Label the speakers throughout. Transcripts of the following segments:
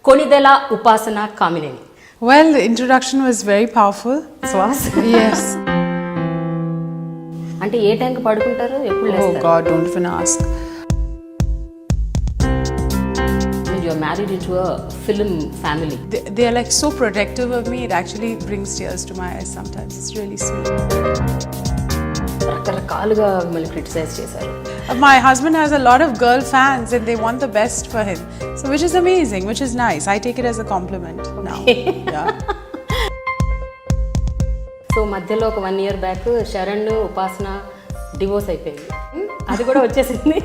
Speaker 1: Konidela Upasana Konidela.
Speaker 2: Well, the introduction was very powerful.
Speaker 1: Swas?
Speaker 2: Yes.
Speaker 1: అంటే ఏ టైంకి పడుకుంటారు ఎప్పుడు
Speaker 2: Oh
Speaker 1: లేస్తారు?
Speaker 2: God, don't even ask.
Speaker 1: You are married into a film family.
Speaker 2: They are like so protective of me. It actually brings tears to my eyes sometimes. It's really sweet.
Speaker 1: రకరకాలుగా మిమ్మల్ని criticise చేశారు.
Speaker 2: My husband has a lot of girl fans and they want the best for him. So which is amazing, which is nice. I take it as a compliment now. Yeah.
Speaker 1: So మధ్యలో ఒక 1 year back Sharan ఉపాసన divorce అయిపోయింది. అది కూడా వచ్చేసింది.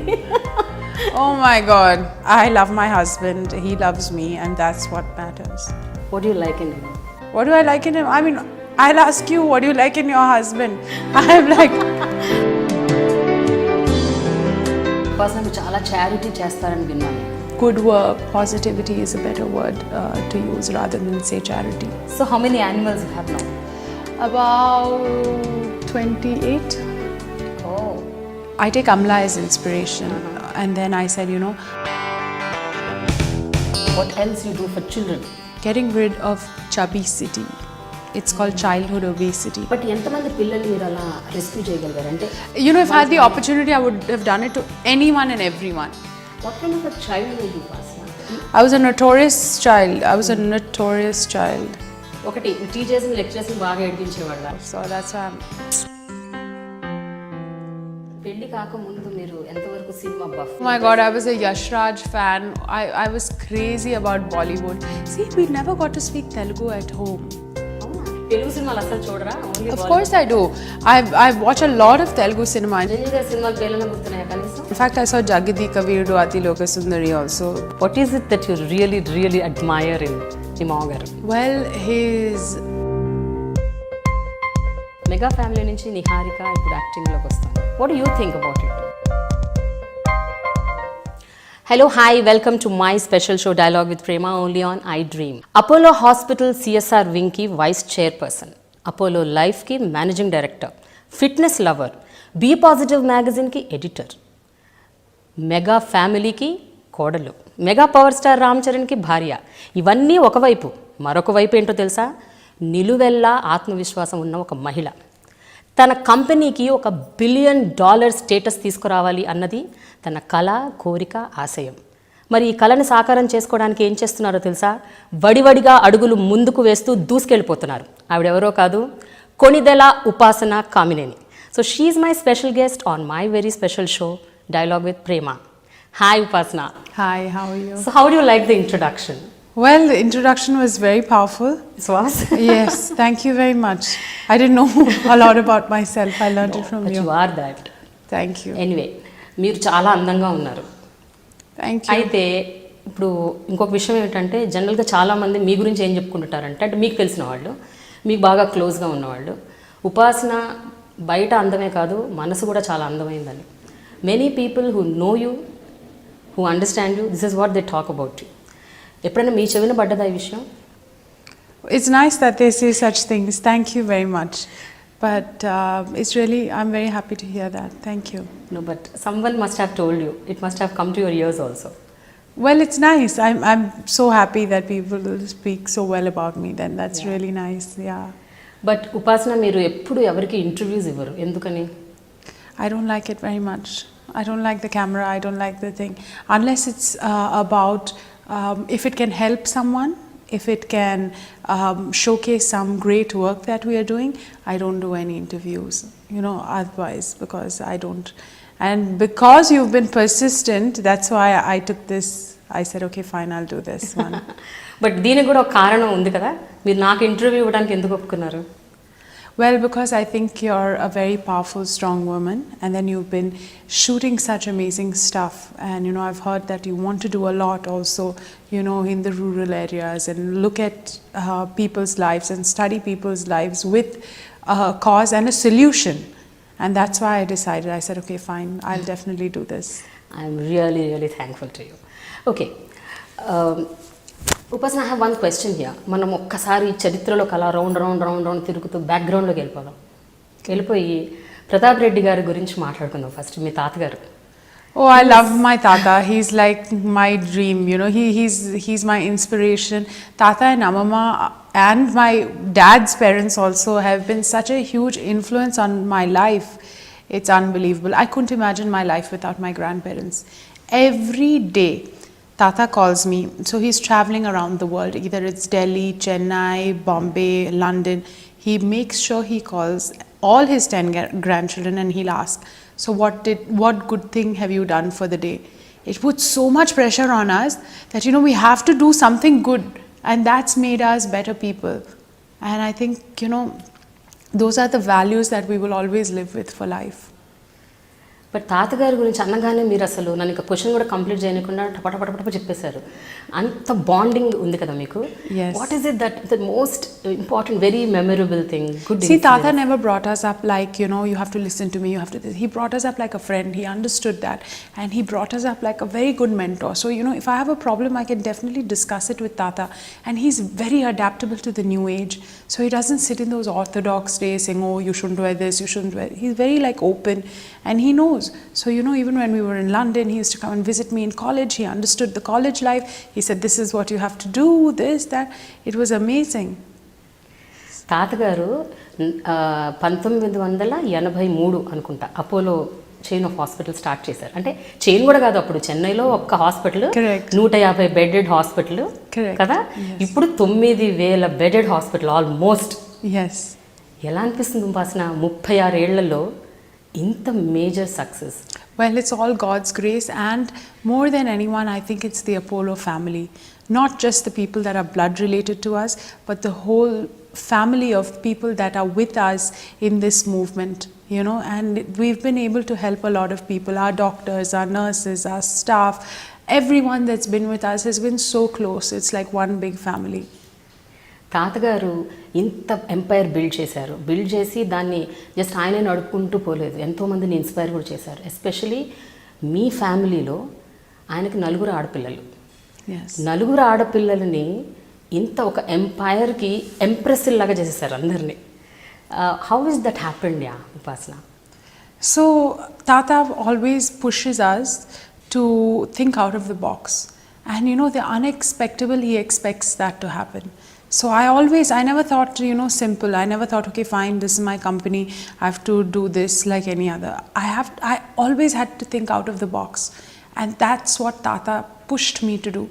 Speaker 2: Oh my God. I love my husband. He loves me and that's what matters.
Speaker 1: What do you like in him?
Speaker 2: What do I like in him? I mean, I'll ask you, what do you like in your husband? I'm like...
Speaker 1: ఉపాసనకు చాలా charity చేస్తారని విన్నాను.
Speaker 2: Good work, positivity is a better word to use rather than say charity.
Speaker 1: So how many animals you have now?
Speaker 2: About 28.
Speaker 1: Oh.
Speaker 2: I take Amla as inspiration and then I said, you know,
Speaker 1: What else you do for children?
Speaker 2: getting rid of chubby-city. It's called childhood obesity.
Speaker 1: But ఎంతమంది పిల్లలు మీరు అలా rescue చేయగలిగారు అంటే
Speaker 2: You know, if I had the opportunity, I would have done it to anyone and everyone.
Speaker 1: What kind of a child you ఉపాసన?
Speaker 2: I was a notorious child. I was a notorious child.
Speaker 1: ఒకటి teachers ని lecturers ని బాగా ఏడిపించేవాళ్ళ.
Speaker 2: So that's why I'm...
Speaker 1: పెళ్లి కాక ముందు మీరు ఎంతవరకు cinema buff?
Speaker 2: Oh my God, I was a Yash Raj fan. I was crazy about Bollywood. See, we never got to speak Telugu at home.
Speaker 1: Telugu సినిమాలు అసలు చూడరా?
Speaker 2: Of course I do. I watch a lot of Telugu cinema.
Speaker 1: జెన్యన్ గా సినిమాలు పేర్లను గుర్తున్నాయా కనీసం?
Speaker 2: In fact, I saw Jagidi Kavirudu Ati Loka Sundari also.
Speaker 1: What is it that you really admire in me మామగారు?
Speaker 2: Well, his...
Speaker 1: mega family నుంచి నిహారిక ఇప్పుడు acting లోకి వస్తాను. What do you think about it? Hello hi, welcome to my special show dialogue with Prema only on iDream. Apollo hospital CSR వింగ్కి vice chairperson, Apollo లైఫ్కి managing director, fitness lover, be positive మ్యాగజైన్కి editor, mega ఫ్యామిలీకి కోడలు, mega power star Ram చరణ్కి భార్య. ఇవన్నీ ఒకవైపు, మరొక వైపు ఏంటో తెలుసా? నిలువెల్లా ఆత్మవిశ్వాసం ఉన్న ఒక మహిళ. తన కంపెనీకి $1 బిలియన్ స్టేటస్ తీసుకురావాలి అన్నది తన కళ, కోరిక, ఆశయం. మరి ఈ కళని సాకారం చేసుకోవడానికి ఏం చేస్తున్నారో తెలుసా? వడివడిగా అడుగులు ముందుకు వేస్తూ దూసుకెళ్ళిపోతున్నారు. ఆవిడెవరో కాదు, Konidela Upasana Kamineni. So she's my special guest on my very special show dialogue with Prema. Hi Upasana.
Speaker 2: Hi, how are you?
Speaker 1: So how do you like the introduction?
Speaker 2: Well, the introduction was very powerful.
Speaker 1: Swas?
Speaker 2: Yes, thank you very much. I didn't know a lot about myself. I learned it from you.
Speaker 1: You are that.
Speaker 2: Thank you.
Speaker 1: Anyway, మీరు చాలా అందంగా ఉన్నారు.
Speaker 2: Thank you.
Speaker 1: అయితే ఇప్పుడు ఇంకొక విషయం ఏమిటంటే, జనరల్గా చాలామంది మీ గురించి ఏం చెప్పుకుంటుంటారంటే, అంటే మీకు తెలిసిన వాళ్ళు, మీకు బాగా క్లోజ్గా ఉన్నవాళ్ళు, ఉపాసన బయట అందమే కాదు మనసు కూడా చాలా అందమైందని. Many people who know you, who understand you, this is what they talk about you. ఎప్పుడైనా మీ చెవిన పడ్డదా ఈ విషయం?
Speaker 2: It's nice that they say such things. Thank you very much. But it's really, I'm very happy to hear that. Thank you.
Speaker 1: No, but someone must have told you. It must have come to your ears also.
Speaker 2: Well, it's nice. I'm so happy that people speak so well about me then. That's really nice. Yeah.
Speaker 1: But ఉపాసన మీరు ఎప్పుడు ఎవరికి interviews ఇవ్వరు, ఎందుకని?
Speaker 2: I don't like it very much. I don't like the camera. I don't like the thing. Unless it's about if it can help someone, if it can showcase some great work that we are doing, I don't do any interviews, you know, otherwise, because I don't. And because you've been persistent, that's why I took this. I said, okay, fine, I'll do this one.
Speaker 1: But దీనికి కూడా ఒక కారణం ఉంది కదా, మీరు నాకు interview ఇవ్వడానికి ఎందుకు ఒప్పుకున్నారు?
Speaker 2: Well, because I think you're a very powerful, strong woman, and then you've been shooting such amazing stuff. And you know, I've heard that you want to do a lot also, you know, in the rural areas and look at people's lives and study people's lives with a cause and a solution. And that's why I decided. I said, okay, fine, I'll definitely do this.
Speaker 1: I'm really thankful to you. Okay. ఉపాసన, I have one question here. మనం ఒక్కసారి చరిత్రలోకి అలా round తిరుగుతూ బ్యాక్గ్రౌండ్లోకి వెళ్ళిపోయి ప్రతాప్ రెడ్డి గారి గురించి మాట్లాడుకుందాం. First మీ తాతగారు
Speaker 2: Oh, I love my Tata. He's like my dream. You know, he's my inspiration. Tata and Amama and my dad's parents also have been such a huge influence on my life. It's unbelievable. I couldn't imagine my life without my grandparents. Every day, Tata calls me. So he's traveling around the world. Either it's Delhi, Chennai, Bombay, London. He makes sure he calls all his 10 grandchildren and he'll ask, so what good thing have you done for the day? It puts so much pressure on us that, you know, we have to do something good, and that's made us better people. And I think, you know, those are the values that we will always live with for life.
Speaker 1: But తాతగారి గురించి అనగానే మీరు అసలు నన్ను ఇంకా question కూడా complete చేయకుండా పటపట చెప్పేశారు. అంత బాండింగ్ ఉంది కదా మీకు. What is it that the most important very memorable thing? Good.
Speaker 2: See, Tata never brought us up like, you know, you have to listen to me, you have to this. He brought us up like a friend. He understood that, and he brought us up like a very good mentor. So, you know, if I have a problem, I can definitely discuss it with Tata, and he's very adaptable to the new age. So he doesn't sit in those orthodox days saying, oh, you shouldn't wear this, you shouldn't wear. He's very like open, and he knows. So, you know, even when we were in London, he used to come and visit me in college. He understood the college life. He said, this is what you have to do, this, that. It was amazing.
Speaker 1: తాతగారు 1983 అనుకుంటా Apollo chain of hospital start చేశారు. అంటే chain కూడా కాదు, అప్పుడు చెన్నైలో ఒక్క hospital 150 bedded hospital కదా. ఇప్పుడు 9000 బెడెడ్ హాస్పిటల్ ఆల్మోస్ట్. ఎలా అనిపిస్తుంది ఉపాసన 36 ఏళ్లలో ఇంత major success?
Speaker 2: Well, it's all God's grace, and more than anyone, I think it's the Apollo family. Not just the people that are blood related to us, but the whole family of people that are with us in this movement, you know, and we've been able to help a lot of people. Our doctors, our nurses, our staff, everyone that's been with us has been so close. It's like one big family.
Speaker 1: తాతగారు ఇంత umpire build చేసి దాన్ని just ఆయనే నడుపుకుంటూ పోలేదు, ఎంతోమందిని inspire కూడా చేశారు. ఎస్పెషలీ మీ ఫ్యామిలీలో ఆయనకి 4 ఆడపిల్లలు. 4 ఆడపిల్లలని ఇంత ఒక ఎంపైర్కి ఎంప్రెస్ లాగా చేసేసారు అందరినీ. How is that happened yeah ఉపాసన?
Speaker 2: So Tata always pushes us to think out of the box, and you know, the unexpected, he expects that to happen. So I never thought, you know, simple. I never thought, okay, fine, this is my company, I have to do this like any other. I always had to think out of the box, and that's what Tata pushed me to do.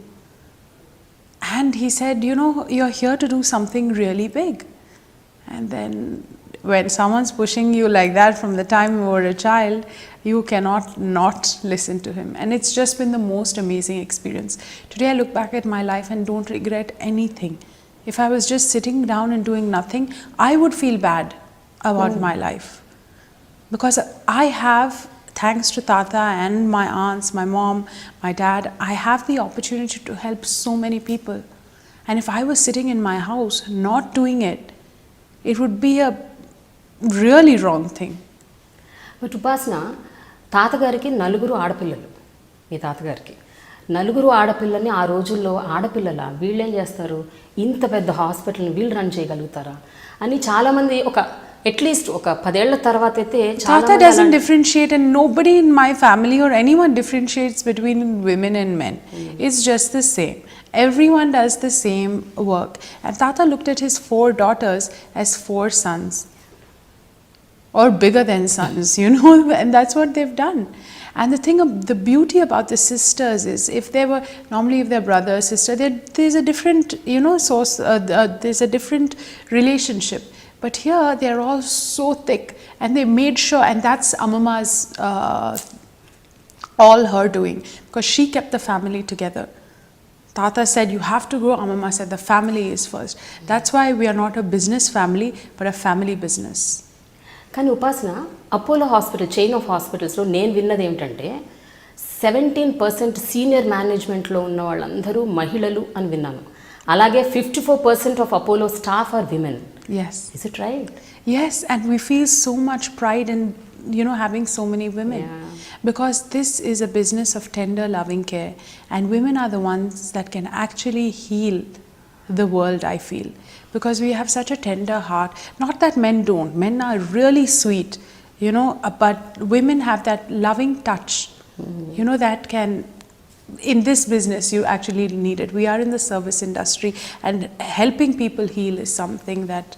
Speaker 2: And he said, you know, you're here to do something really big. And then when someone's pushing you like that from the time you were a child, you cannot not listen to him. And it's just been the most amazing experience. Today I look back at my life and don't regret anything. If I was just sitting down and doing nothing, I would feel bad about my life. Because I have, thanks to Tata and my aunts, my mom, my dad, I have the opportunity to help so many people. And if I was sitting in my house not doing it, it would be a really wrong thing.
Speaker 1: But ఉపాసన, తాతగారికి 4 ఆడపిల్లలు. మీ తాతగారికి 4 ఆడపిల్లల్ని ఆ రోజుల్లో ఆడపిల్లల వీళ్ళేం చేస్తారు, ఇంత పెద్ద హాస్పిటల్ని వీళ్ళు రన్ చేయగలుగుతారా అని చాలామంది ఒక అట్లీస్ట్ ఒక 10 ఏళ్ల తర్వాత అయితే
Speaker 2: Tata doesn't differentiate, and nobody in my family or anyone differentiates between women and men. It's just the same. Everyone does the same work. And Tata looked at his 4 daughters as 4 sons, or bigger than sons, you know, and that's what they've done. And the beauty about the sisters is, if they were normally, if they're brother sister, there's a different, you know, source. There's a different relationship. But here they're all so thick, and they made sure, and that's Amama's all her doing, because she kept the family together. Tata said, you have to grow. Amama said, the family is first. That's why we are not a business family, but a family business.
Speaker 1: కానీ ఉపాసన, Apollo hospital chain of హాస్పిటల్స్లో నేను విన్నది ఏమిటంటే 17% senior మేనేజ్మెంట్లో ఉన్న వాళ్ళందరూ మహిళలు అని విన్నాను. అలాగే 54% of Apollo staff are women.
Speaker 2: Yes.
Speaker 1: Is it right?
Speaker 2: Yes, and we feel so much pride in, you know, having so many women. Because this is a business of tender loving care, and women are the ones that can actually heal the world, I feel. Because we have such a tender heart. Not that men don't. Men are really sweet, you know, but women have that loving touch You know, that can, in this business you actually need it. We are in the service industry, and helping people heal is something that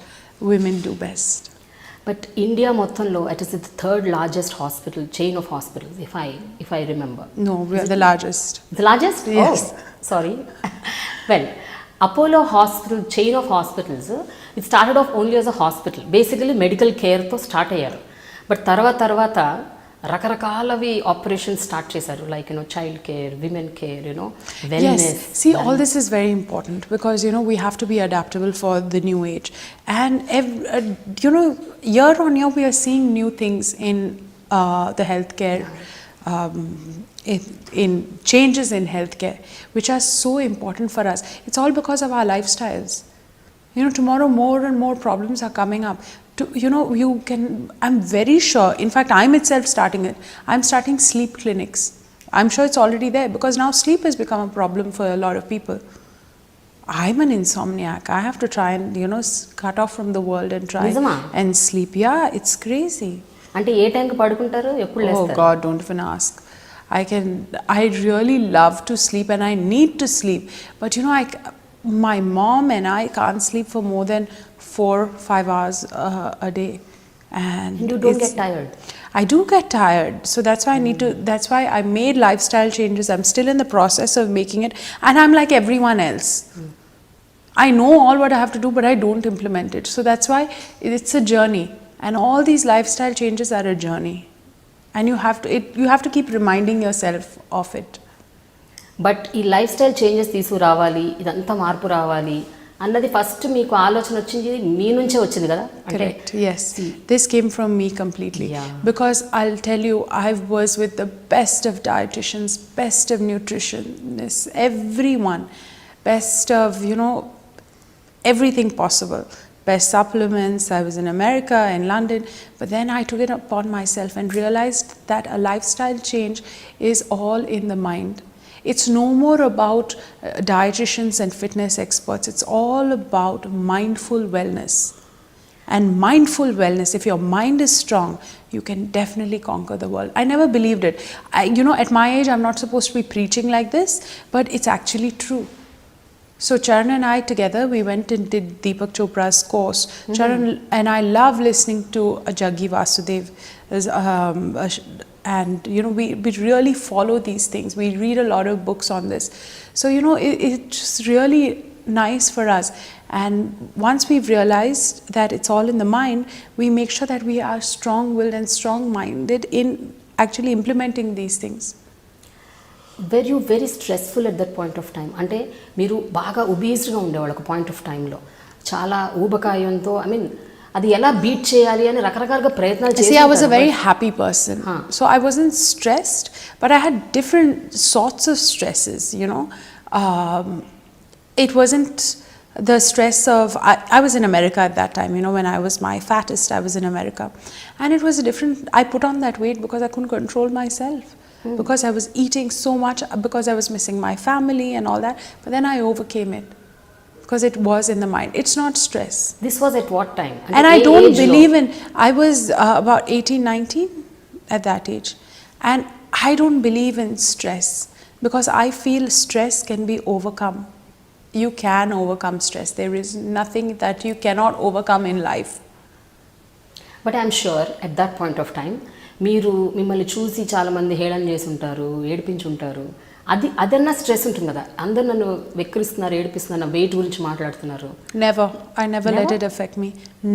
Speaker 2: women do best.
Speaker 1: But India మొత్తంలో it is the third largest hospital chain of hospitals if I remember.
Speaker 2: No, we are the largest.
Speaker 1: The largest?
Speaker 2: Yes.
Speaker 1: Oh, sorry. Well, Apollo Hospital, chain of hospitals, it started off only as a hospital. Basically, medical care తో start అయ్యారు. But తర్వాత రకరకాలవి operations start చేశారు, like child care, women care, wellness.
Speaker 2: Yes, see, all this is very important because we have to be adaptable for the new age, and year on year we are seeing new things in the healthcare, in changes in healthcare, which are so important for us. It's all because of our lifestyles. Tomorrow more and more problems are coming up. I'm very sure, in fact I'm itself starting it. I'm starting sleep clinics. I'm sure it's already there because now sleep has become a problem for a lot of people. I'm an insomniac. I have to try and cut off from the world and try
Speaker 1: Nijama?
Speaker 2: and sleep. Yeah, it's crazy.
Speaker 1: అంటే ఏ టైంకి పడుకుంటారు, ఎప్పుడు
Speaker 2: Oh
Speaker 1: లేస్తారు?
Speaker 2: God, don't even ask. I really love to sleep and I need to sleep, but my mom and I can't sleep for more than 4-5 hours a day, and
Speaker 1: You don't get tired?
Speaker 2: I do get tired, so that's why I need to. That's why I made lifestyle changes. I'm still in the process of making it, and I'm like everyone else. I know all what I have to do, but I don't implement it. So that's why it's a journey, and all these lifestyle changes are a journey, and you have to keep reminding yourself of it.
Speaker 1: But ఈ life style changes తీసుకురావాలి, ఇదంతా మార్పు రావాలి అన్నది first మీకు ఆలోచన వచ్చింది మీ నుంచే వచ్చింది కదా?
Speaker 2: Correct, yes. This came from me completely.
Speaker 1: Yeah.
Speaker 2: Because I'll tell you, I was with the best of dietitians, best of nutritionists, everyone, best of, everything possible. Best supplements. I was in America, in London, but then I took it upon myself and realized that a lifestyle change is all in the mind. It's no more about dietitians and fitness experts. It's all about mindful wellness. And mindful wellness, if your mind is strong, you can definitely conquer the world. I never believed it. At my age, I'm not supposed to be preaching like this, but it's actually true. So Charan and I together, we went and did Deepak Chopra's course. Charan and I love listening to Jaggi Vasudev. And we really follow these things. We read a lot of books on this. So it's really nice for us. And once we've realized that it's all in the mind, we make sure that we are strong-willed and strong-minded in actually implementing these things.
Speaker 1: Where you very stressful at that point of time? అంటే మీరు బాగా ఒబీస్డ్గా ఉండేవాళ్ళు ఒక point of టైంలో, చాలా ఊబకాయంతో, అది ఎలా beat చేయాలి అని రకరకాలుగా ప్రయత్నాలు చేసి.
Speaker 2: See, I was a very happy person. So I wasn't stressed, but I had different sorts of stresses, It wasn't the stress of, I was in America at that time, when I was my fattest, I was in America. And it was I put on that weight because I couldn't control myself. Because I was eating so much, because I was missing my family and all that. But then I overcame it. Because it was in the mind. It's not stress.
Speaker 1: This was at what time?
Speaker 2: And I don't believe in, I was about 18, 19 at that age. And I don't believe in stress. Because I feel stress can be overcome. You can overcome stress. There is nothing that you cannot overcome in life.
Speaker 1: But I'm sure at that point of time, మిమ్మల్ని చూసి చాలామంది హేళన చేసి ఉంటారు, ఏడిపించుంటారు. అదన్నా stress ఉంటుంది కదా, అందరు నన్ను వెక్కిరిస్తున్నారు, ఏడిపిస్తున్నారు, నా వెయిట్ గురించి మాట్లాడుతున్నారు.
Speaker 2: I never let it affect me.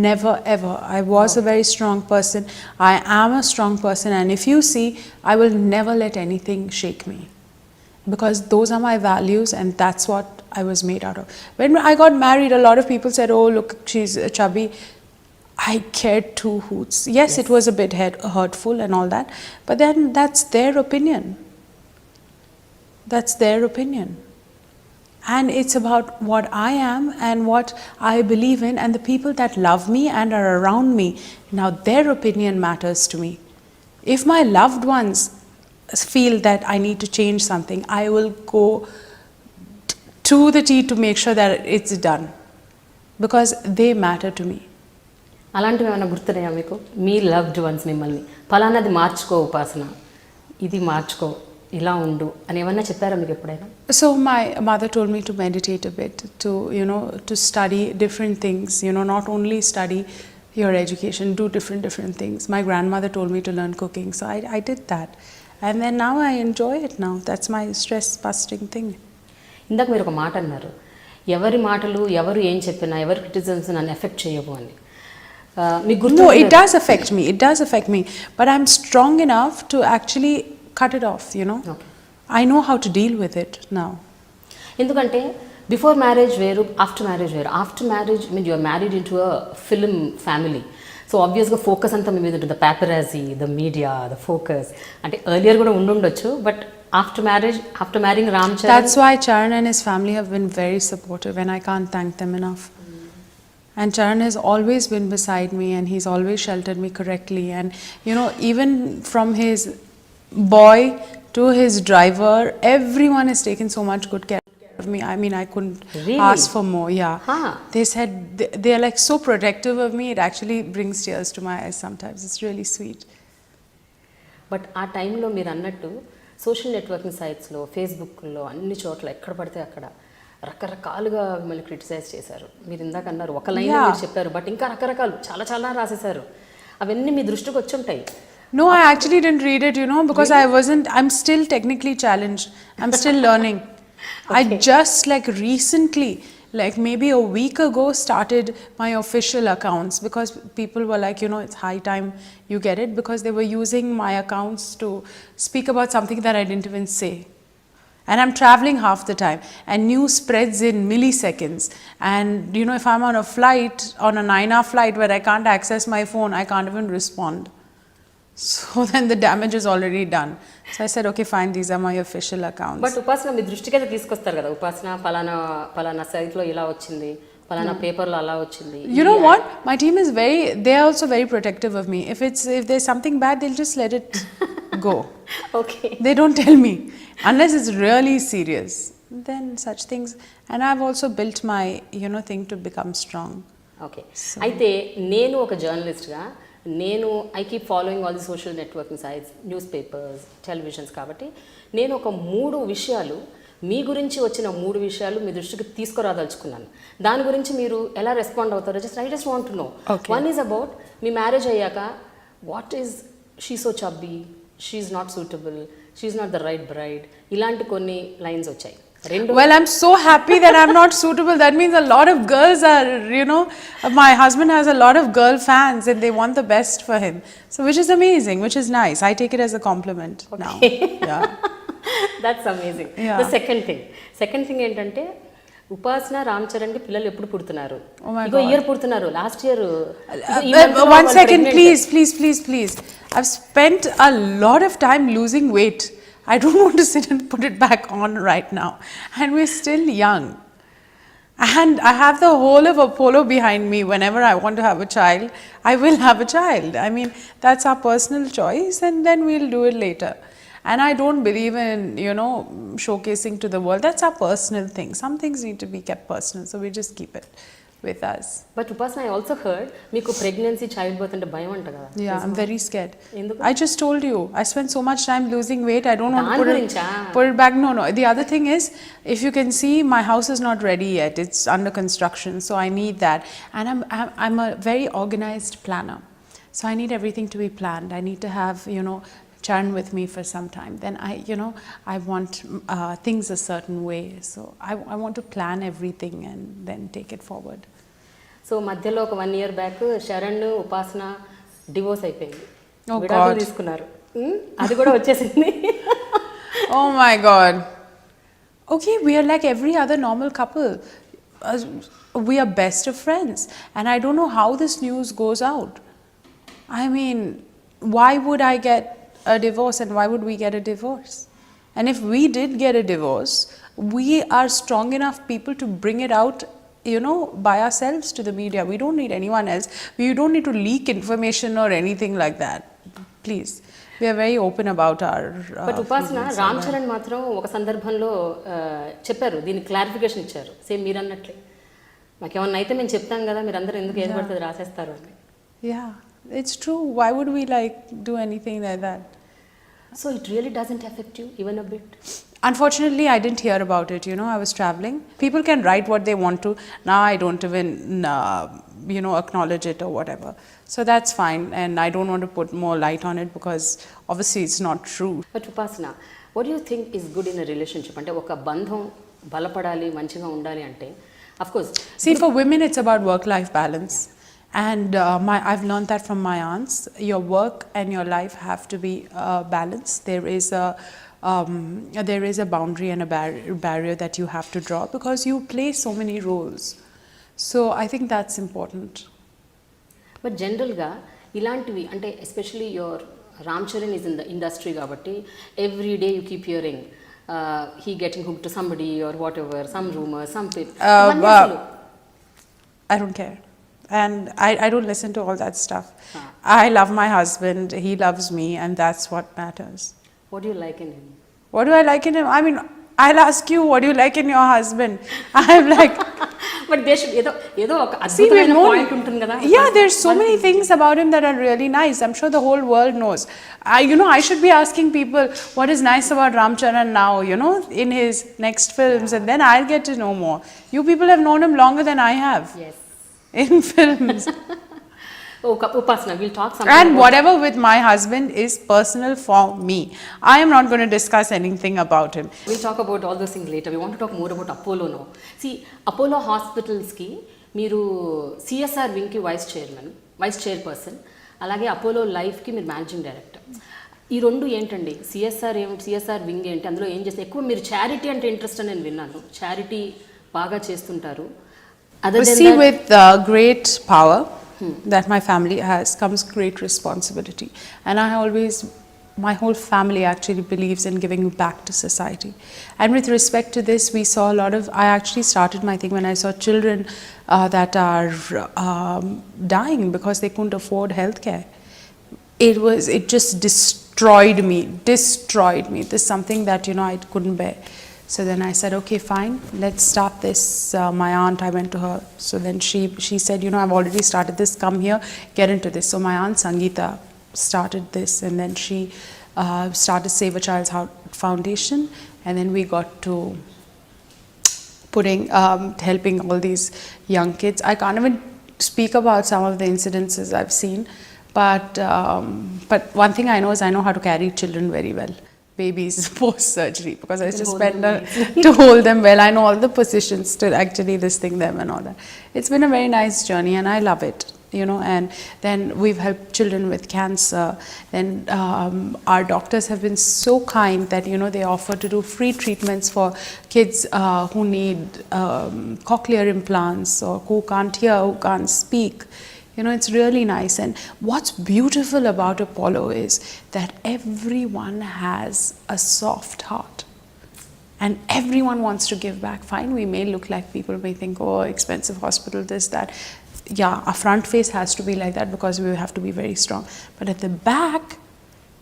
Speaker 2: Never ever. I was a very strong person. I am a strong person, and if you see, I will never let anything shake me. Because those are my values, and that's what I was made out of. When I got married, a lot of people said, "Oh, look, she's chubby." I cared two hoots. Yes, it was a bit hurtful and all that, but then that's their opinion. That's their opinion. And it's about what I am and what I believe in, and the people that love me and are around me. Now their opinion matters to me. If my loved ones feel that I need to change something, I will go to the T to make sure that it's done. Because they matter to me.
Speaker 1: అలాంటివి ఏమైనా గుర్తున్నాయా మీకు? మీ loved ones మిమ్మల్ని, ఫలానాది మార్చుకో ఉపాసన, ఇది మార్చుకో, ఇలా ఉండు అని ఏమన్నా చెప్పారా మీకు ఎప్పుడైనా?
Speaker 2: So my mother told me to meditate a bit, to to study different things, not only study your education, do different things. My grandmother told me to learn cooking, so I did that, and then now I enjoy it now. That's my stress busting thing.
Speaker 1: ఇందాక మీరు ఒక మాట అన్నారు, ఎవరి మాటలు ఎవరు ఏం చెప్పినా ఎవరి క్రిటిసిజమ్స్ నన్ను ఎఫెక్ట్ చేయవు అని. మీకు గుర్తు?
Speaker 2: No, it does affect me, but I'm strong enough to actually cut it off,
Speaker 1: Okay.
Speaker 2: I know how to deal with it now.
Speaker 1: ఎందుకంటే బిఫోర్ మ్యారేజ్ వేరు, ఆఫ్టర్ మ్యారేజ్ వేరు. After marriage mean you're married in to a film family, so ఆబ్వియస్గా focus అంతా మీ మీద ఉంటుంది, the paparazzi, the media, the focus. అంటే earlier కూడా ఉండుండొచ్చు, but after marriage, after marrying Ram Charan.
Speaker 2: That's why Charan and his family have been very supportive, and I can't thank them enough. And Charan has always been beside me, and he's always sheltered me correctly. And even from his boy to his driver, everyone has taken so much good care of me. I mean, I couldn't
Speaker 1: Really?
Speaker 2: ask for more. Yeah.
Speaker 1: Huh.
Speaker 2: They said they are like so protective of me. It actually brings tears to my eyes sometimes. It's really sweet.
Speaker 1: But ఆ టైంలో మీరు అన్నట్టు social networking సైట్స్లో, ఫేస్బుక్లో, అన్ని చోట్ల ఎక్కడ పడితే అక్కడ రకరకాలుగా మిమ్మల్ని క్రిటిసైజ్ చేశారు. మీరు ఇందాక అన్నారు ఒక లైన్ మీరు చెప్పారు, బట్ ఇంకా రకరకాలు చాలా చాలా రాసేశారు. అవన్నీ మీ దృష్టికి వచ్చి ఉంటాయి.
Speaker 2: No, I actually didn't read it, because I'm still technically challenged. I'm still learning.
Speaker 1: Okay.
Speaker 2: I just like recently, like maybe a week ago, started my official accounts, because people were like, it's high time you get it, because they were using my accounts to speak about something that I didn't even say. And I'm traveling half the time, and news spreads in milliseconds. And if I'm on a flight, on a 9-hour flight where I can't access my phone, I can't even respond. So then the damage is already done. So I said, okay, fine, these are my official accounts.
Speaker 1: But ఉపాసన మీ దృష్టికి అయితే తీసుకొస్తారు కదా, ఉపాసన పలానా సైట్లో ఇలా వచ్చింది, పలానా పేపర్లో అలా వచ్చింది.
Speaker 2: You know what? My team is they're also very protective of me. If there's something bad, they'll just let it go.
Speaker 1: Okay.
Speaker 2: They don't tell me unless it's really serious. Then such things. And I've also built my, thing to become strong.
Speaker 1: Okay. అయితే నేను ఒక జర్నలిస్ట్గా I keep following all the social networking sites, newspapers, televisions. కాబట్టి నేను ఒక 3 విషయాలు, మీ గురించి వచ్చిన 3 విషయాలు మీ దృష్టికి తీసుకురాదలుచుకున్నాను. దాని గురించి మీరు ఎలా రెస్పాండ్ అవుతారో I just want to know. One is about మీ మ్యారేజ్ అయ్యాక, what is she so chubby, she is not suitable, she is not the right bride, ఇలాంటి కొన్ని లైన్స్ వచ్చాయి.
Speaker 2: Well, I'm so happy that I'm not suitable. That means a lot of girls are, my husband has a lot of girl fans and they want the best for him. So which is amazing, which is nice. I take it as a compliment now. Yeah.
Speaker 1: That's amazing.
Speaker 2: Yeah.
Speaker 1: The second thing ఏంటంటే, ఉపాసన రామ్ చరణ్ కి పిల్లలు ఎప్పుడు పుడుతున్నారు?
Speaker 2: ఇగో
Speaker 1: year పుడుతున్నారు. Last year.
Speaker 2: One second, please. I've spent a lot of time losing weight. I don't want to sit and put it back on right now. And we're still young. And I have the whole of Apollo behind me. Whenever I want to have a child, I will have a child. I mean, that's our personal choice, and then we'll do it later. And I don't believe in, showcasing to the world. That's our personal thing. Some things need to be kept personal, so we just keep it with us.
Speaker 1: But Upasana, I also heard మీకు pregnancy, child birth అంటే భయం అంట కదా?
Speaker 2: Yeah, I'm very scared.
Speaker 1: ఎందుకు?
Speaker 2: I just told you, I spent so much time losing weight. I don't want to put it back. No. The other thing is, if you can see, my house is not ready yet. It's under construction, so I need that. And I'm a very organized planner, so I need everything to be planned. I need to have, Charan with me for some time. Then I want things a certain way. So I want to plan everything and then take it forward.
Speaker 1: So మధ్యలో ఒక 1 year back Sharan, ఉపాసన divorce అయిపోయింది,
Speaker 2: God.
Speaker 1: తీసుకున్నారు. అది కూడా వచ్చేసింది.
Speaker 2: Oh my God. Okay, we are like every other normal couple. We are best of friends, and I don't know how this news goes out. I mean, why would I get a divorce, and why would we get a divorce? And if we did get a divorce, we are strong enough people to bring it out, by ourselves to the media. We don't need anyone else. We don't need to leak information or anything like that. Please. We are very open about our
Speaker 1: but ఉపాసన రామ్ చరణ్ మాత్రం ఒక సందర్భంలో చెప్పారు, దీన్ని clarification ఇచ్చారు. Same మీరు అన్నట్లే, మాకేమన్నా అయితే మేము చెప్తాం కదా, మీరు అందరూ ఎందుకు ఏది పడుతుంది రాసేస్తారు అని.
Speaker 2: Yeah, it's true. Why would we do anything like that?
Speaker 1: So it really doesn't affect you even a bit?
Speaker 2: Unfortunately, I didn't hear about it. I was traveling. People can write what they want to. Now I don't even, acknowledge it or whatever. So that's fine. And I don't want to put more light on it because obviously it's not true.
Speaker 1: But Upasana, what do you think is good in a relationship? అంటే ఒక బంధం బలపడాలి మంచిగా ఉండాలి అంటే of course.
Speaker 2: See, for women, it's about work-life balance. And I've learned that from my aunts. Your work and your life have to be balanced. There is a boundary and a barrier that you have to draw because you play so many roles. So I think that's important.
Speaker 1: But జనరల్గా ఇలాంటివి అంటే especially your Ram Charan is in the industry కాబట్టి every day you keep hearing he getting hook to somebody or whatever some rumour some
Speaker 2: I don't care. And I don't listen to all that stuff. I love my husband, he loves me, and that's what matters.
Speaker 1: What do you like in him?
Speaker 2: What do I like in him? I mean, I'll ask you, what do you like in your husband? I'm like...
Speaker 1: But there should ఏదో ఒక అద్భుతమైన point ఉంటుంది కదా.
Speaker 2: Yeah, there's so many things about him that are really nice. I'm sure the whole world knows. I should be asking people what is nice about Ram Charan now, in his next films, and then I'll get to know more. You people have known him longer than I have.
Speaker 1: Yes.
Speaker 2: In films.
Speaker 1: Upasana, we'll talk something.
Speaker 2: And whatever with my husband is personal for me. I am not going to discuss anything about him.
Speaker 1: We'll talk about all those things later. We want to talk more about Apollo now. See, Apollo Hospitals ki మీరు CSR wing ki vice chairperson, అలాగే Apollo life కి మీరు managing director. ఈ రెండు ఏంటండి? CSR wing ఏంటి, అందులో ఏం చేస్తే ఎక్కువ మీరు చారిటీ అంటే ఇంట్రెస్ట్ అని నేను విన్నాను. చారిటీ బాగా చేస్తుంటారు.
Speaker 2: With great power that my family has comes great responsibility, and my whole family actually believes in giving back to society. And with respect to this, we saw a lot of, I actually started my thing when I saw children that are dying because they couldn't afford healthcare. It just destroyed me. This is something that I couldn't bear. So then I said, okay, fine, let's start this. My aunt, I went to her. So then she said, I've already started this, come here, get into this. So my aunt Sangeeta started this, and then she started Save a Child's Foundation, and then we got to helping all these young kids. I can't even speak about some of the incidences I've seen, but one thing I know is I know how to carry children very well. Babies post surgery, because I used to spend to hold them well. I know all the positions to actually listing them and all that. It's been a very nice journey, and I love it. And then we've helped children with cancer. Then our doctors have been so kind that they offer to do free treatments for kids who need cochlear implants, or who can't hear, who can't speak. It's really nice. And what's beautiful about Apollo is that everyone has a soft heart, and everyone wants to give back. Fine, we may look like, people may think, oh, expensive hospital, this, that. Yeah, our front face has to be like that because we have to be very strong. But at the back,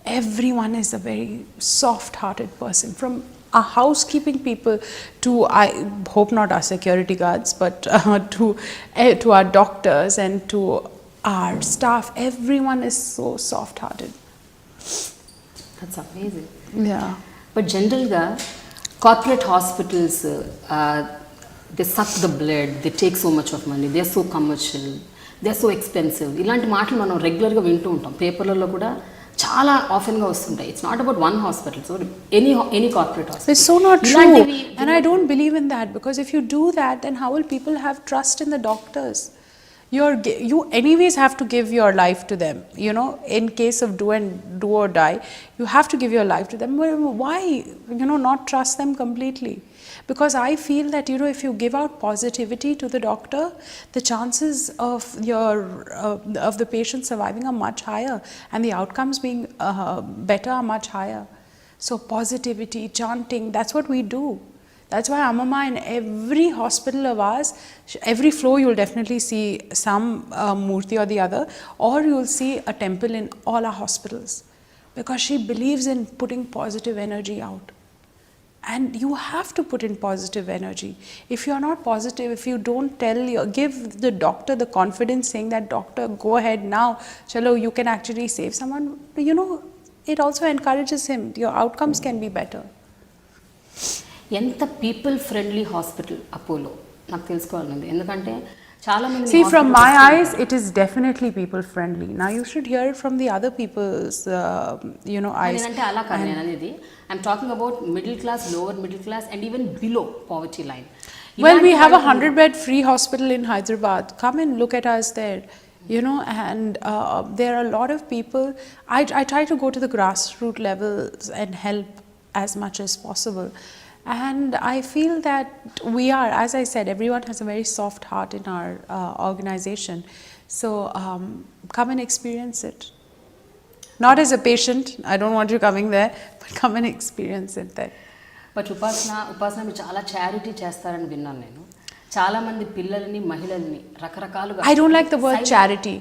Speaker 2: everyone is a very soft-hearted person. From our housekeeping people to, I hope not our security guards, but to our doctors and to our staff, everyone is so soft-hearted.
Speaker 1: That's amazing.
Speaker 2: Yeah.
Speaker 1: But generally, corporate hospitals, they suck the blood, they take so much of money, they are so commercial, they are so expensive. ఇలాంటి మాటలు మనం రెగ్యులర్గా వింటూ ఉంటాం, పేపర్లలో కూడా చాలా ఆఫెన్గా వస్తుంటాయి. It's not about one hospital, so any corporate hospital.
Speaker 2: It's so not true, and I don't believe in that, because if you do that, then how will people have trust in the doctors? You anyways have to give your life to them. In case of do or die, you have to give your life to them. Why not trust them completely? Because I feel that if you give out positivity to the doctor, the chances of the patient surviving are much higher, and the outcomes being better are much higher. So positivity, chanting, that's what we do. That's why Amama, in every hospital of ours, every floor you'll definitely see some murti or the other, or you'll see a temple in all our hospitals, because she believes in putting positive energy out. And you have to put in positive energy. If you are not positive, if you don't give the doctor the confidence, saying that, doctor, go ahead now, chalo, you can actually save someone, it also encourages him. Your outcomes can be better.
Speaker 1: ఎంత people friendly hospital Apollo నాకు తెలుసుకోవాలనుంది. ఎందుకంటే చాలా మంది
Speaker 2: See, from my eyes, it is definitely people friendly. Now you should hear it from the other people's, eyes.
Speaker 1: నేనంటే అలా కాదు నేను అనేది. I'm talking about middle class, lower middle class and even below poverty line.
Speaker 2: Well, we have a 100-bed free hospital in Hyderabad. Come and look at us there. And there are a lot of people. I try to go to the grassroots levels and help as much as possible. And I feel that we are, as I said, everyone has a very soft heart in our organization. So come and experience it. Not as a patient, I don't want you coming there, but come and experience it there.
Speaker 1: But ఉపాసన మీరు చాలా charity చేస్తారని విన్నాను నేను. చాలా మంది పిల్లల్ని, మహిళల్ని రకరకాలుగా.
Speaker 2: I don't like the word charity.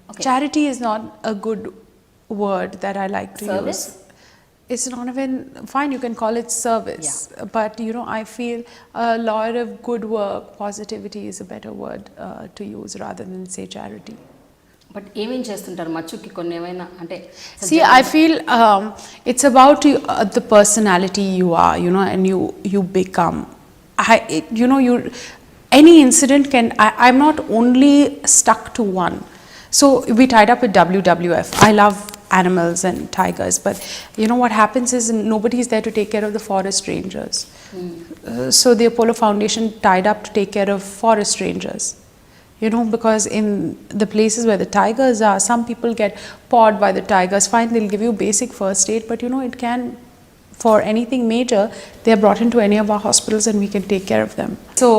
Speaker 2: Okay. Charity is not a good word that I like to
Speaker 1: service?
Speaker 2: use. It's not even fine. You can call it service, but I feel a lot of good work, positivity is a better word to use rather than say charity.
Speaker 1: But ఏమేం చేస్తుంటారు మచ్చుకి కొన్ని ఏమైనా అంటే?
Speaker 2: See, I feel it's about the personality you are, and you become. Any incident can. I'm not only stuck to one. So we tied up with WWF. I love animals and tigers, but what happens is nobody is there to take care of the forest rangers. So the Apollo Foundation tied up to take care of forest rangers. Because in the places where the tigers are, some people get pawed by the tigers. Fine, they'll give you basic first aid, but it can, for anything major, they are brought into any of our hospitals and we can take care of them. So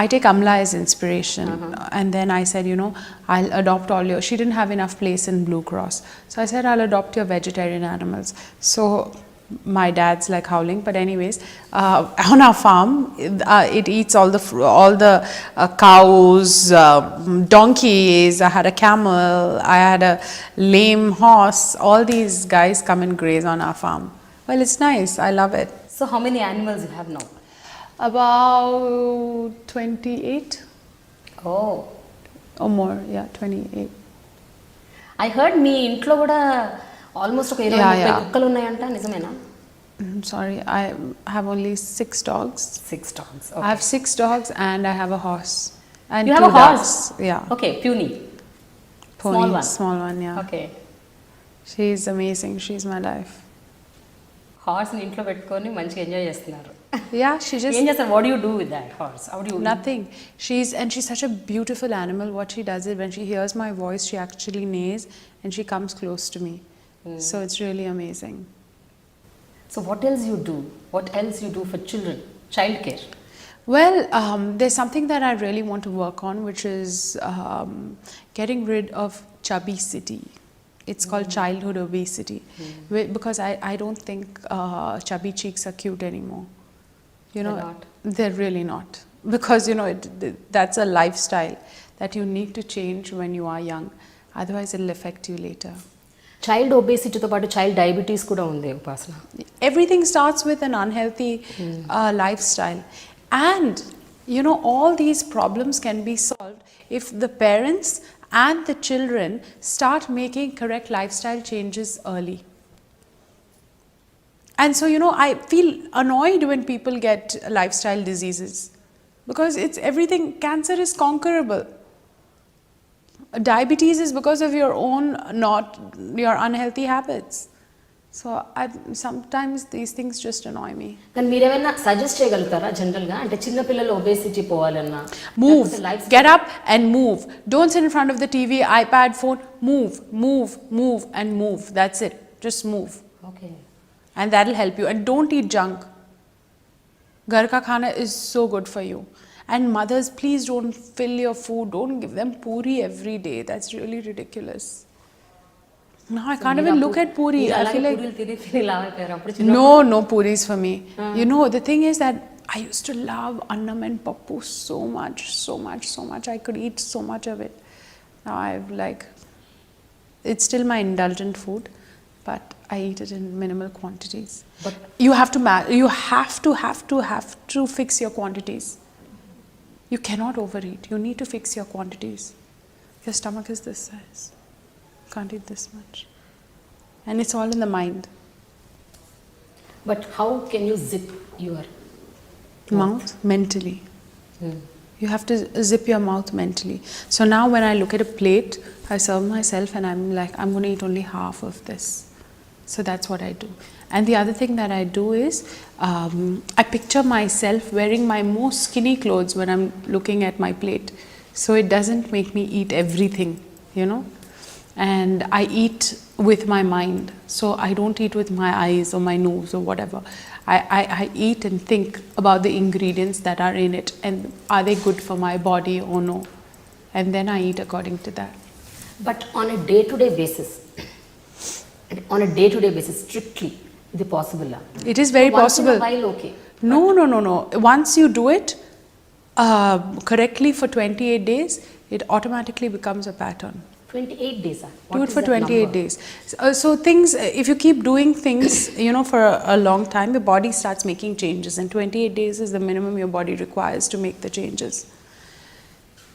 Speaker 2: I take Amla as inspiration. And then I said, I'll adopt all your, she didn't have enough place in Blue Cross. So I said, I'll adopt your vegetarian animals. So my dad's like howling, but anyways, on our farm, it eats all the cows, donkeys. I had a camel, I had a lame horse. All these guys come and graze on our farm. Well, it's nice. I love it.
Speaker 1: So how many animals you have now?
Speaker 2: About 28.
Speaker 1: Oh.
Speaker 2: Or more, yeah, 28.
Speaker 1: I heard మీ ఇంట్లో కూడా almost ఒక 20-30 కుక్కలు ఉన్నాయంట, నిజమేనా?
Speaker 2: Sorry, I have only 6 dogs.
Speaker 1: 6 dogs. Okay.
Speaker 2: I have 6 dogs and I have a horse. And
Speaker 1: you
Speaker 2: 2
Speaker 1: have a horse?
Speaker 2: ducks. Yeah.
Speaker 1: Okay, puny.
Speaker 2: Pony,
Speaker 1: Small one.
Speaker 2: Yeah.
Speaker 1: Okay.
Speaker 2: She's amazing. She's my life.
Speaker 1: Horse ని ఇంట్లో పెట్టుకొని మంచిగా enjoy చేస్తున్నారు.
Speaker 2: Yeah, she just.
Speaker 1: ఏం చేస్తారు? What do you do with that horse? How do you?
Speaker 2: Nothing. She's such a beautiful animal. What she does is when she hears my voice, she actually neighs and she comes close to me. So it's really amazing.
Speaker 1: So what else you do? What else you do for children? Child care.
Speaker 2: Well, there's something that I really want to work on, which is getting rid of chubby-city. It's called childhood obesity, because I don't think chubby cheeks are cute anymore.
Speaker 1: They're not.
Speaker 2: They're really not, because that's a lifestyle that you need to change when you are young. Otherwise, it'll affect you later.
Speaker 1: Child obesity తో పాటు child diabetes కూడా ఉంది ఉపాసన.
Speaker 2: Everything starts with an unhealthy lifestyle, and all these problems can be solved if the parents and the children start making correct lifestyle changes early. And so I feel annoyed when people get lifestyle diseases, because it's everything. Cancer is conquerable. Diabetes is because of your own, not your unhealthy habits. So sometimes these things just annoy me.
Speaker 1: కానీ మీరు ఏమైనా suggest చేయగలుగుతారా general గా? అంటే చిన్న పిల్లలు obesity పోవాలన్నా,
Speaker 2: move, get up and move. Don't sit in front of the TV, iPad, phone. Move and move. That's it. Just move.
Speaker 1: Okay.
Speaker 2: And that'll help you. And don't eat junk. Ghar ka khana is so good for you. And mothers, please don't fill your food. Don't give them puri every day. That's really ridiculous. No, I can't even look at puri. I feel like no puris for me. The thing is that I used to love annam and pappu so much. I could eat so much of it. Now it's still my indulgent food, but I eat it in minimal quantities. But you have to fix your quantities. You cannot overeat. You need to fix your quantities. Your stomach is this size. Can't eat this much. and it's all in the mind.
Speaker 1: But how can you zip your
Speaker 2: Mouth mentally. You have to zip your mouth mentally. So now when I look at a plate, I serve myself and I'm like, I'm going to eat only half of this. So that's what I do. And the other thing that I do is I picture myself wearing my most skinny clothes when I'm looking at my plate. So it doesn't make me eat everything, you know. And I eat with my mind. So I don't eat with my eyes or my nose or whatever. I eat and think about the ingredients that are in it and are they good for my body or no. And then I eat according to that.
Speaker 1: But on a day-to-day basis, strictly, is it possible?
Speaker 2: It is very possible.
Speaker 1: Once in a while, okay.
Speaker 2: No. Once you do it correctly for 28 days, it automatically becomes a pattern.
Speaker 1: 28 days.
Speaker 2: Do it for 28 days. So things, if you keep doing things, you know, for a long time, your body starts making changes, and 28 days is the minimum your body requires to make the changes.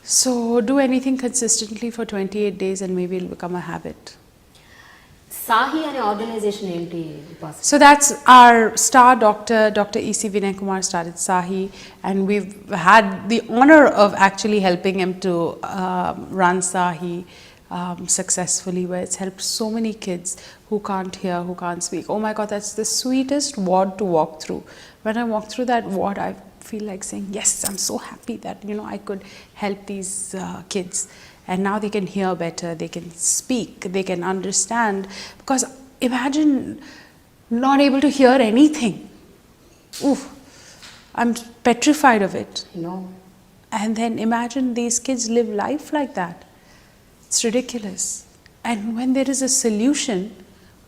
Speaker 2: So do anything consistently for 28 days and maybe it'll become a habit.
Speaker 1: Sahi ane organization enti Upasana?
Speaker 2: So that's our star doctor, Dr. E.C. Vinay Kumar started Sahi, and we've had the honor of actually helping him to run Sahi successfully, where it's helped so many kids who can't hear, who can't speak. Oh my God, that's the sweetest ward to walk through. When I walk through that ward, I feel like saying, yes, I'm so happy that, you know, I could help these kids. And now they can hear better, they can speak, they can understand. Because imagine not able to hear anything. Oof, I'm petrified of it.
Speaker 1: No.
Speaker 2: And then imagine these kids live life like that. It's ridiculous. And when there is a solution,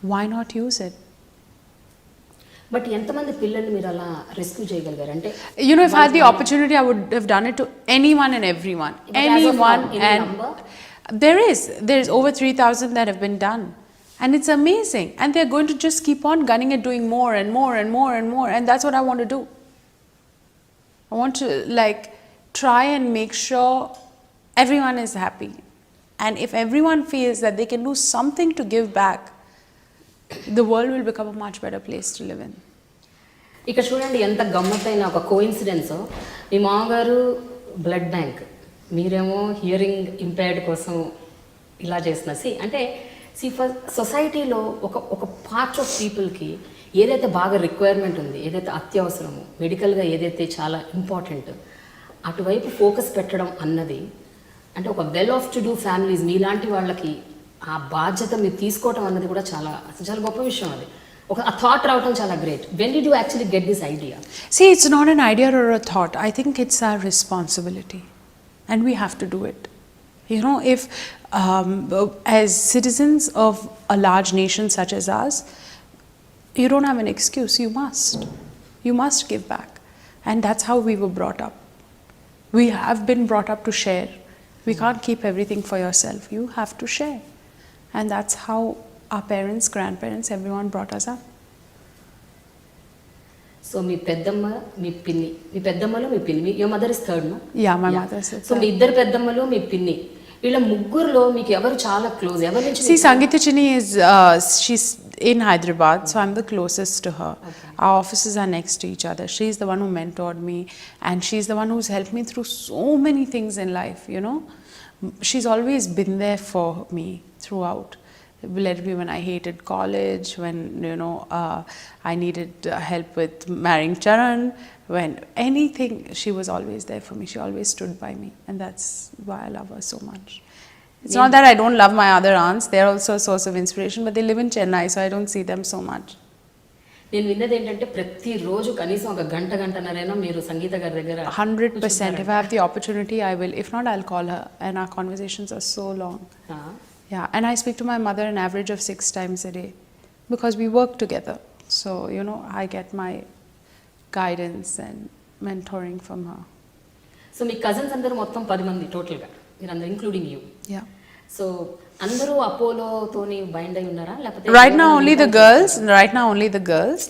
Speaker 2: why not use it?
Speaker 1: But ఎంతమంది పిల్లల్ని మీరు అలా rescue చేయగలిగారు అంటే
Speaker 2: You know, if I had the opportunity, I would have done it to anyone and everyone.
Speaker 1: But as of
Speaker 2: Anyone
Speaker 1: now, any
Speaker 2: and
Speaker 1: number?
Speaker 2: there is over 3,000 that have been done, and it's amazing. And they're going to just keep on gunning at doing more and more and more and more. And that's what I want to do. I want to like try and make sure everyone is happy. And if everyone feels that they can do something to give back, the world will become a much better place to live in.
Speaker 1: ఇక్కడ చూడండి ఎంత గమ్మత్తైన ఒక coincidence. మీ మామగారు blood bank, మీరేమో hearing impaired కోసం ఇలా చేస్తున్నారు. అంటే ఫర్ సొసైటీలో ఒక పార్ట్ ఆఫ్ పీపుల్కి ఏదైతే బాగా రిక్వైర్మెంట్ ఉంది, ఏదైతే అత్యవసరమో, మెడికల్గా ఏదైతే చాలా ఇంపార్టెంట్, అటువైపు ఫోకస్ పెట్టడం అన్నది, అంటే ఒక well off to do families మీలాంటి వాళ్ళకి ఆ బాధ్యత మీరు తీసుకోవటం అన్నది కూడా చాలా చాలా గొప్ప విషయం. అది ఒక థాట్ రావటం చాలా great. When did you actually get this idea?
Speaker 2: See, it's not an idea or a thought. I think it's our responsibility, and we have to do it. You know, if as citizens of a large nation such as ours, you don't have an excuse. You must give back, and that's how we were brought up. We have been brought up to share. We can't keep everything for yourself. You have to share, and that's how our parents, grandparents, everyone brought us up.
Speaker 1: So మీ పెద్దమ్మ, మీ పిన్ని, మీ పెద్దమ్మలో మీ పిన్ని, your mother is third, no?
Speaker 2: Yeah, my mother is
Speaker 1: so
Speaker 2: third.
Speaker 1: మీ ఇద్దరు పెద్దమ్మలు, మీ పిన్ని, వీళ్ళ ముగ్గురులో మీకు ఎవరు చాలా క్లోజ్? ఎవరి నుంచి?
Speaker 2: See, Sangeeta Chini is she's in Hyderabad, so I'm the closest to her.
Speaker 1: Okay.
Speaker 2: Our offices are next to each other. She's the one who mentored me, and she's the one who's helped me through so many things in life, you know. She's always been there for me throughout. Let me when I hated college, when, you know, I needed help with marrying Charan, when anything, she was always there for me. She always stood by me, and that's why I love her so much. It's not that I don't love my other aunts. They're also a source of inspiration, but they live in Chennai, so I don't see them so much.
Speaker 1: నేను విన్నది ఏంటంటే ప్రతిరోజు కనీసం ఒక గంటన్నరైనా మీరు సంగీత గారి దగ్గర
Speaker 2: 100%. If I have the opportunity, I will. If not, I'll call her, and our conversations are so long. Yeah, and I speak to my mother an average of 6 times a day because we work together. So, you know, I get my guidance and mentoring from her.
Speaker 1: So me cousins అందరూ మొత్తం 10 మంది టోటల్గా, మీరు అందరూ including you.
Speaker 2: Yeah.
Speaker 1: So అందరూ అపోలోతోని bind అయి ఉన్నారా లేకపోతే?
Speaker 2: Right now only the girls.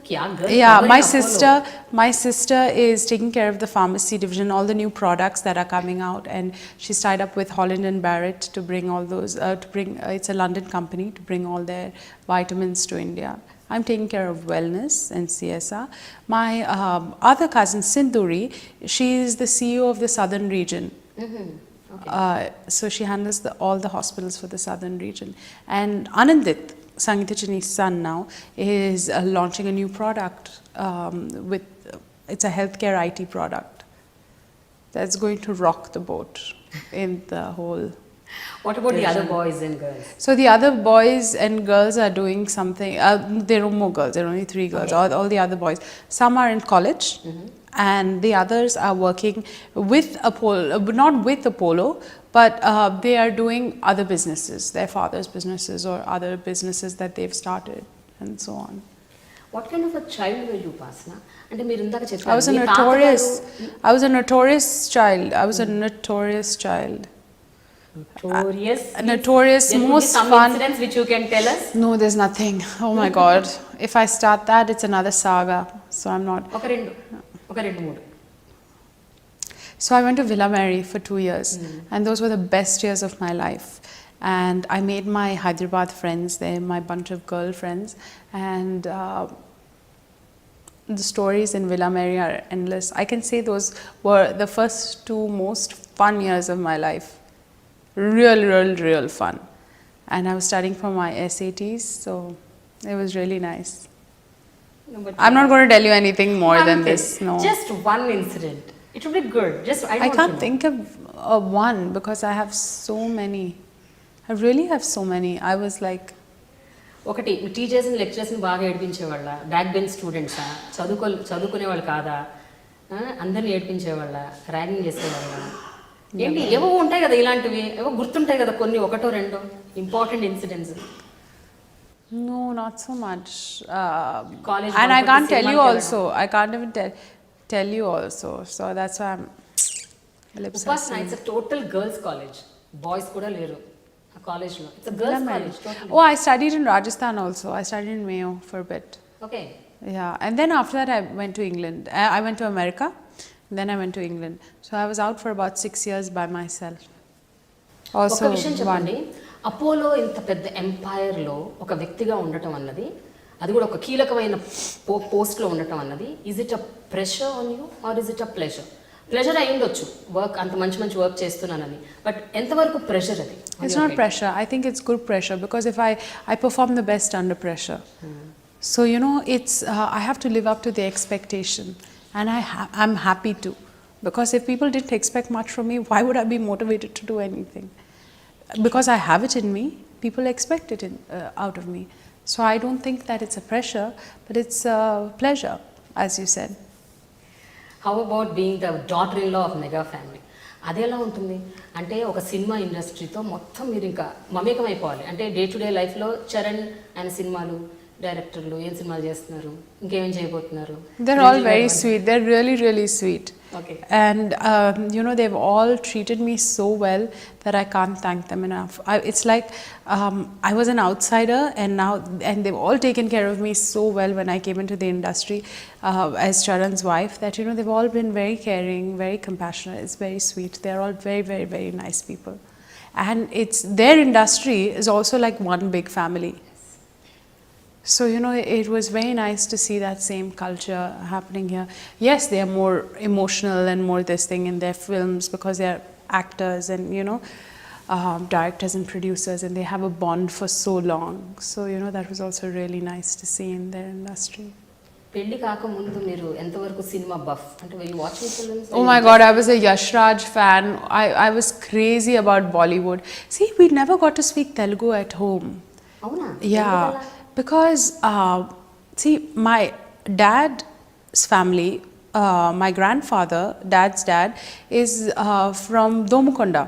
Speaker 1: क्या girl
Speaker 2: Yeah,
Speaker 1: power
Speaker 2: my
Speaker 1: in Apollo.
Speaker 2: sister is taking care of the pharmacy division, all the new products that are coming out, and she's tied up with Holland and Barrett to bring all those. It's a London company to bring all their vitamins to India. I'm taking care of wellness and CSR. My other cousin Sindhuri, she is the CEO of the southern region. So she handles all the hospitals for the southern region. And Anandit, Sangeeta Chini's son now, is launching a new product it's a healthcare IT product that's going to rock the boat in the whole.
Speaker 1: What about the other boys and girls?
Speaker 2: So the other boys and girls are doing something. There are more girls. There are only 3 girls.
Speaker 1: Okay.
Speaker 2: All the other boys. Some are in college, and the others are working with Apollo, not with Apollo, but they are doing other businesses, their father's businesses or other businesses that they've started, and so on.
Speaker 1: What kind of a child were you, Upasana? అంటే మీరు ఇందాక
Speaker 2: I was
Speaker 1: చెప్పారు
Speaker 2: a
Speaker 1: me
Speaker 2: notorious.
Speaker 1: తాతగారు
Speaker 2: I was a notorious child. I was a notorious child.
Speaker 1: notorious.
Speaker 2: Notorious,
Speaker 1: There could be
Speaker 2: most
Speaker 1: some
Speaker 2: fun.
Speaker 1: incidents which you can tell us.
Speaker 2: No, there's nothing. Oh my God. If I start that, it's another saga. So I'm not.
Speaker 1: ఒక రెండు మూడు.
Speaker 2: So I went to Villa Mary for 2 years, and those were the best years of my life. And I made my Hyderabad friends there, my bunch of girl friends, and the stories in Villa Mary are endless. I can say those were the first 2 most fun years of my life. Real fun. And I was studying for my SATs, so it was really nice.
Speaker 1: No, but
Speaker 2: I'm not going to tell you anything more
Speaker 1: one
Speaker 2: than
Speaker 1: thing,
Speaker 2: this. No.
Speaker 1: Just one incident. It would be good. Just I
Speaker 2: I
Speaker 1: want
Speaker 2: can't
Speaker 1: to know.
Speaker 2: think of one because I have so many. I really have so many. I was like,
Speaker 1: ఒకటి టీచర్స్ని లెక్చరర్స్ని బాగా ఏడిపించేవాళ్ళ back bench స్టూడెంట్సా చదువుకునే వాళ్ళు కాదా అందరిని ఏడిపించేవాళ్ళ ragging చేసేవాళ్ళ ఏంటి ఏవో ఉంటాయి కదా ఇలాంటివి ఏవో గుర్తుంటాయి కదా కొన్ని ఒకటో రెండో important incidents
Speaker 2: no, not so much.
Speaker 1: College
Speaker 2: And I
Speaker 1: bunk
Speaker 2: can't
Speaker 1: కొట్టి
Speaker 2: tell you
Speaker 1: సినిమాకి
Speaker 2: also. I can't even tell you also. So that's why I'm lips are
Speaker 1: ఉపాసన it's total girls college boys కూడా లేరు ఆ కాలేజ్లో it's girls college total
Speaker 2: Oh, I studied in Rajasthan also. I studied in Mayo for a bit.
Speaker 1: Okay
Speaker 2: Yeah, and then after that I went to England. I went to America, then I went to England. So I was out for about 6 years by myself. Also,
Speaker 1: ఒక విషయం చెప్పండి Apollo ఇంత పెద్ద ఎంపైర్లో ఒక వ్యక్తిగా ఉండటం అన్నది అది కూడా ఒక కీలకమైన పోస్ట్లో ఉండటం అన్నది is it a pressure on you or is it a pleasure pleasure అయి ఉండొచ్చు వర్క్ అంత మంచి వర్క్ చేస్తున్నానని బట్ ఎంతవరకు ప్రెషర్ అది
Speaker 2: it's not pressure. I think it's good pressure because if I perform the best under pressure. So you know, it's I have to live up to the expectation, and I'm happy to, because if people didn't expect much from me, why would I be motivated to do anything? Because I have it in me, people expect it out of me. So I don't think that it's a pressure, but it's a pleasure, as you said.
Speaker 1: How about being the daughter in law of mega family అది ఎలా ఉంటుంది అంటే ఒక cinema ఇండస్ట్రీతో మొత్తం మీరు ఇంకా మమేకం అయిపోవాలి అంటే డే టు డే లైఫ్లో చరణ్ ఆయన సినిమాలు డైరెక్టర్లు ఏం సినిమాలు చేస్తున్నారు ఇంకేం చేయబోతున్నారు
Speaker 2: They're all very sweet. They're really sweet.
Speaker 1: Okay.
Speaker 2: And you know, they've all treated me so well that I can't thank them enough. It's like I was an outsider, and they've all taken care of me so well when I came into the industry as Charan's wife. That you know, they've all been very caring, very compassionate. It's very sweet. They're all very nice people, and it's their industry is also like one big family. So you know, it was very nice to see that same culture happening here. Yes, they are more emotional and more this thing in their films because they are actors and you know, directors and producers, and they have a bond for so long. So you know, that was also really nice to see in their industry.
Speaker 1: పెళ్లి కాకముందు మీరు ఎంతవరకు cinema buff అంటే were you watching films
Speaker 2: Oh my God, I was a Yash Raj fan. I was crazy about Bollywood. See, we never got to speak Telugu at home.
Speaker 1: అవునా
Speaker 2: Yeah, because see, my dad's family, my grandfather, dad's dad, is from Domukonda.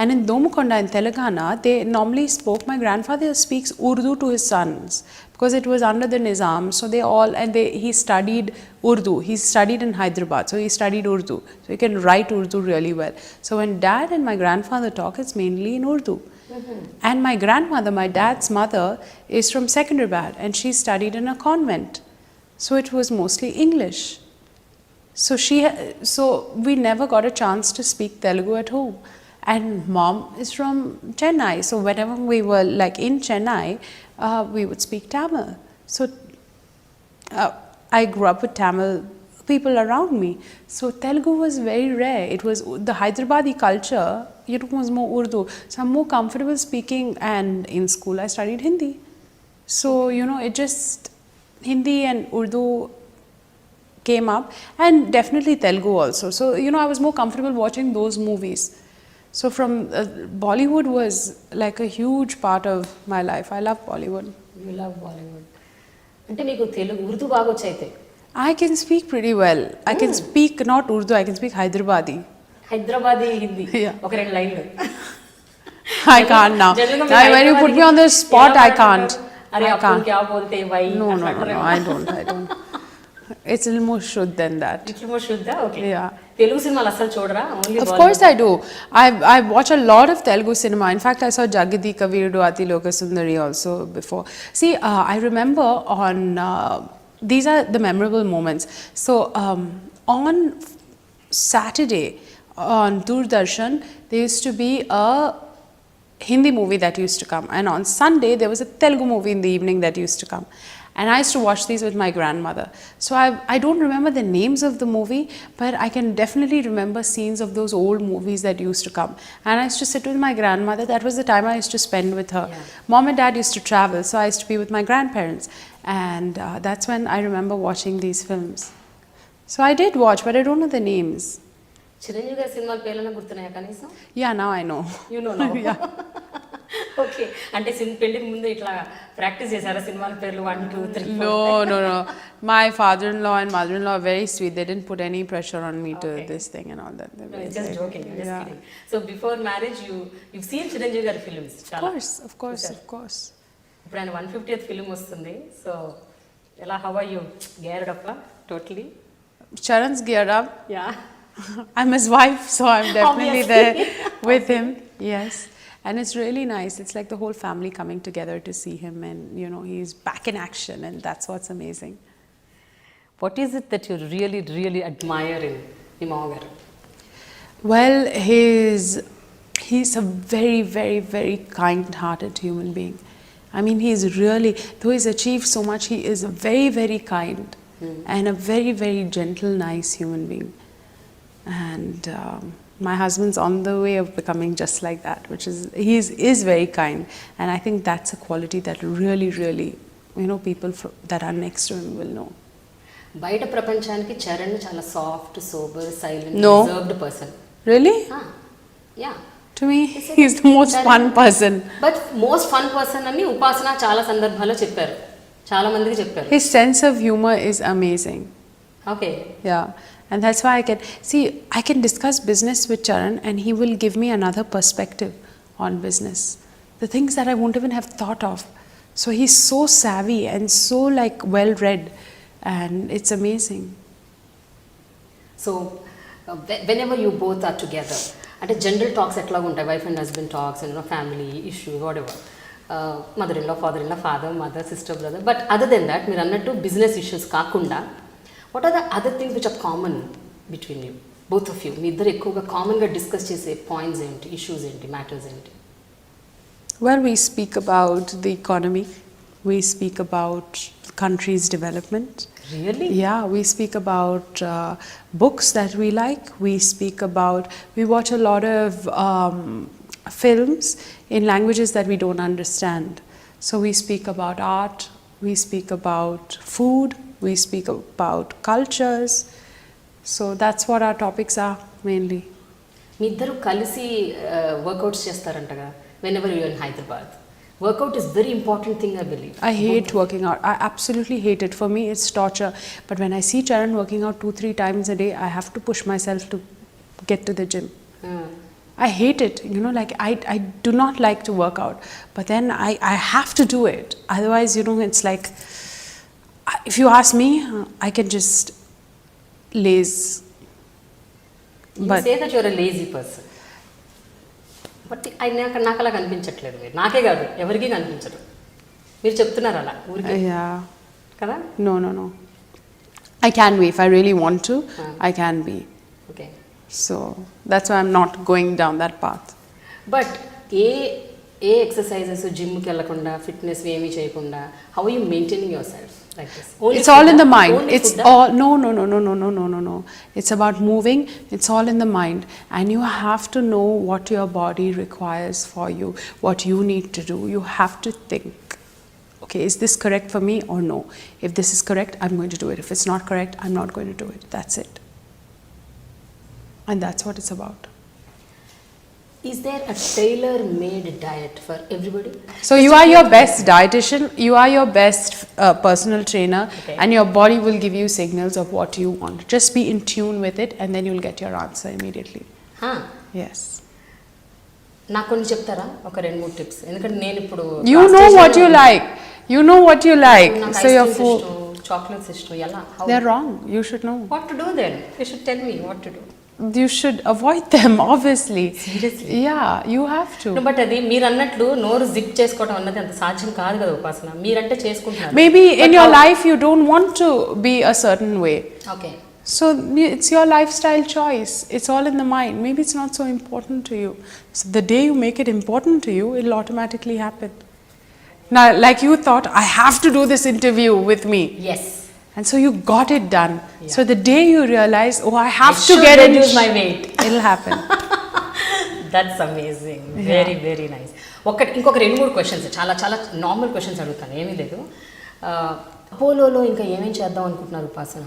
Speaker 2: And in Domukonda in Telangana, they normally spoke, my grandfather speaks Urdu to his sons because it was under the Nizam. So they all, he studied Urdu. He studied in Hyderabad, so he studied Urdu. So he can write Urdu really well. So when dad and my grandfather talk, it's mainly in Urdu. And my grandmother, my dad's mother, is from Secunderabad, and she studied in a convent. So it was mostly English. So we never got a chance to speak Telugu at home. And mom is from Chennai, so whenever we were like in Chennai, we would speak Tamil. So I grew up with Tamil people around me. So Telugu was very rare. It was the Hyderabadi culture, it was more Urdu. So I'm more comfortable speaking, and in school I studied Hindi. So, it just, Hindi and Urdu came up, and definitely Telugu also. So, I was more comfortable watching those movies. So from Bollywood was like a huge part of my life. I love Bollywood.
Speaker 1: You love Bollywood. అంటే మీకు తెలుగు ఉర్దూ బాగా వచ్చైతే
Speaker 2: I can speak pretty well. I can speak not Urdu, I can speak Hyderabadi.
Speaker 1: Hyderabadi Hindi
Speaker 2: Yeah.
Speaker 1: ఒక రెండు లైన్లు
Speaker 2: I can't now. When you put me on the spot, I can't.
Speaker 1: అరే
Speaker 2: I
Speaker 1: అప్పుడు
Speaker 2: can't.
Speaker 1: క్యా బోల్తే why
Speaker 2: No, I don't. It's a little more shuddh than that.
Speaker 1: ఇట్లా మో శుద్ధ okay
Speaker 2: Yeah.
Speaker 1: Telugu సినిమాలు అసలు చూడరా only
Speaker 2: Of course I do. I watch a lot of Telugu cinema. In fact, I saw Jagadika Veerudu Ati Lokasundari also before. See, I remember on, these are the memorable moments. So, on Saturday on Doordarshan, there used to be a Hindi movie that used to come, and on Sunday there was a Telugu movie in the evening that used to come, and I used to watch these with my grandmother. So I don't remember the names of the movie, but I can definitely remember scenes of those old movies that used to come, and I used to sit with my grandmother. That was the time I used to spend with her.
Speaker 1: Yeah.
Speaker 2: Mom and dad used to travel, so I used to be with my grandparents, and that's when I remember watching these films. So I did watch, but I don't know the names.
Speaker 1: Chiranjeevi గారి సినిమాల పేర్లన్నా గుర్తున్నాయా కనీసం
Speaker 2: Yeah, now I know.
Speaker 1: You know okay అంటే పెళ్లికి ముందు ఇట్లా practice చేశారా సినిమాల పేర్లు 1 2 3
Speaker 2: No. My father-in-law and mother-in-law are very sweet. They didn't put any pressure on me to
Speaker 1: Okay.
Speaker 2: this thing and all that. They're
Speaker 1: No,
Speaker 2: very
Speaker 1: it's just
Speaker 2: like-
Speaker 1: joking. I'm just
Speaker 2: Yeah.
Speaker 1: kidding. So before marriage, you've seen Chiranjeevi గారి films.
Speaker 2: Of course.
Speaker 1: ఇప్పుడు ఆయన 150th film వస్తుంది. So ఎలా how are you geared up
Speaker 2: Totally. Charan's geared up.
Speaker 1: Yeah.
Speaker 2: I'm his wife, so I'm definitely there
Speaker 1: Obviously.
Speaker 2: with him. Yes. And it's really nice. It's like the whole family coming together to see him, and he's back in action, and that's what's amazing.
Speaker 1: What is it that you really really admire in మీ మామగారు?
Speaker 2: Well, he's a very, very, very kind-hearted human being. I mean, he's really, though he's achieved so much, he is a very, very kind and a very, very gentle, nice human being. And my husband's on the way of becoming just like that, which is very kind, and I think that's a quality that really, really, people that are next to him will know.
Speaker 1: బయట ప్రపంచానికి చరణ్ చాలా soft sober silent
Speaker 2: No.
Speaker 1: Reserved person.
Speaker 2: Really?
Speaker 1: Yeah
Speaker 2: To me, he's the most fun person.
Speaker 1: But most fun person అని ఉపాసన చాలా సందర్భాల్లో చెప్పారు, చాలా మందికి చెప్పారు.
Speaker 2: His sense of humor is amazing.
Speaker 1: Okay
Speaker 2: Yeah, and that's why I can discuss business with Charan, and he will give me another perspective on business, the things that I won't even have thought of. So he's so savvy and so well read, and it's amazing.
Speaker 1: So whenever you both are together అంటే general talks ఎట్లా ఉంటాయి, wife and husband talks and family issues whatever, mother in law, father in law, father mother sister brother, but other than that మీరు అన్నట్టు business issues కాకుండా what are the other things which are common between you both of you? మీ ఇద్దరు ఎక్కువగా కామన్గా discuss చేసే points ఏంటి, issues ఏంటి, మ్యాటర్స్ ఏంటి?
Speaker 2: Well, we speak about the economy, we speak about the country's development.
Speaker 1: Really?
Speaker 2: Yeah, we speak about books that we like. We watch a lot of films in languages that we don't understand. So we speak about art, we speak about food, we speak about cultures. So that's what our topics are mainly.
Speaker 1: మీ ఇద్దరు కలిసి workouts చేస్తారంటగా whenever you in Hyderabad. Workout is very important thing, I believe.
Speaker 2: I hate working out. I absolutely hate it. For me, it's torture. But when I see Charan working out 2-3 times a day, I have to push myself to get to the gym. I hate it. I do not like to work out. But then I have to do it. Otherwise, it's like, if you ask me, I can just laze.
Speaker 1: You say that you're a lazy person. But నాకు అలా కనిపించట్లేదు. మీరు నాకే కాదు ఎవరికీ కనిపించదు. మీరు చెప్తున్నారు అలా ఊరికి
Speaker 2: Yeah.
Speaker 1: కదా?
Speaker 2: No. I can be. If I really want to, I can be.
Speaker 1: Okay.
Speaker 2: So that's why I'm not going down that path.
Speaker 1: But A exercises జిమ్కి వెళ్ళకుండా ఫిట్నెస్ ఏమీ చేయకుండా how you maintaining your self like this?
Speaker 2: It's all in the mind. It's all no. It's about moving. It's all in the mind, and you have to know what your body requires for you, what you need to do. You have to think, okay, is this correct for me or no? If this is correct, I'm going to do it. If it's not correct, I'm not going to do it. That's it. And that's what it's about.
Speaker 1: Is there a tailor-made diet for everybody?
Speaker 2: So you are your best dietitian, you are your best personal trainer,
Speaker 1: Okay.
Speaker 2: and your body will give you signals of what you want. Just be in tune with it, and then you'll get your answer immediately. Yes.
Speaker 1: నాకు కొన్ని చెప్తారా ఒక 2-3 tips? ఎందుకంటే నేను ఇప్పుడు
Speaker 2: You know what you like. You know what you like.
Speaker 1: నాకు
Speaker 2: So
Speaker 1: ice
Speaker 2: your
Speaker 1: creams
Speaker 2: food.
Speaker 1: ఇష్టం, chocolates ఇష్టం, ఎలా?
Speaker 2: They're wrong. You should know.
Speaker 1: What to do then? You should tell me what to do.
Speaker 2: You should avoid them, obviously.
Speaker 1: Seriously?
Speaker 2: Yeah, you have to.
Speaker 1: But అది మీరు అన్నట్లు నోరు zip చేసుకోవడం అన్నది అంత సాధ్యం కాదు కదా ఉపాసన. మీరంటే చేసుకుంటున్నారు.
Speaker 2: Maybe in your life you don't want to be a certain way.
Speaker 1: Okay.
Speaker 2: So it's your lifestyle choice. It's all in the mind. Maybe it's not so important to you. So the day you make it important to you, it'll automatically happen. Now, like you thought, I have to do this interview with me.
Speaker 1: Yes.
Speaker 2: And so you got it done. So the day you realize, oh, I have to
Speaker 1: should
Speaker 2: get in,
Speaker 1: reduce my weight.
Speaker 2: it'll happen.
Speaker 1: That's amazing. Very very nice. ఇంకొక 2-3 questions, చాలా చాలా normal questions అడుగుతాను, ఏమీ లేదు. అపోలోలో ఇంకా ఏమేం చేద్దాం అనుకుంటున్నారు ఉపాసన?